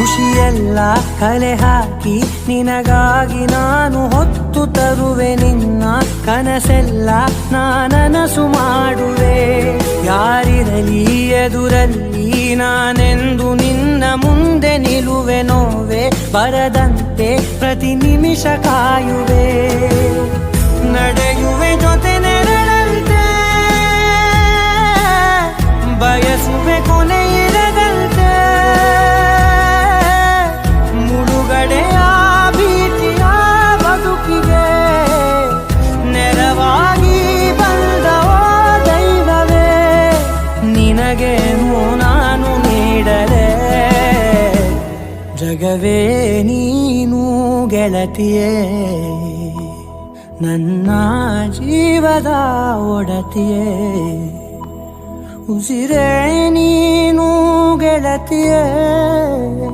ಖುಷಿಯೆಲ್ಲ ಕಲೆ ಹಾಕಿ ನಿನಗಾಗಿ ನಾನು ಹೊತ್ತು ತರುವೆ ನಿನ್ನ ಕನಸೆಲ್ಲ ನಾನನಸು ಮಾಡುವೆ. ಯಾರಿರಲಿ ಎದುರಲ್ಲಿ ನಾನೆಂದು ನಿನ್ನ ಮುಂದೆ ನಿಲ್ಲುವೆ. ನೋವೆ ಬರದಂತೆ ಪ್ರತಿ ನಿಮಿಷ ಕಾಯುವೆ. ನಡೆಯುವೆ ಜೊತೆ ನೆರಳಂತೆ, ಬಯಸುವೆ ಕೊನೆ ಇರದಂತೆ. ಮುಳುಗಡೆಯ ಭೀತಿಯ ಬದುಕಿಗೆ ನೆರವಾಗಿ ಬಂದವೋ ದೈವವೇ. ನಿನಗೇನು ನಾನು ನೀಡಲೇ, ಜಗವೇ ನೀನು ಗೆಳತಿಯೇ. ನನ್ನ ಜೀವದ ಒಡತಿಯೇ, ಉಸಿರೇ ನೀನು ಗೆಳತಿಯೇ.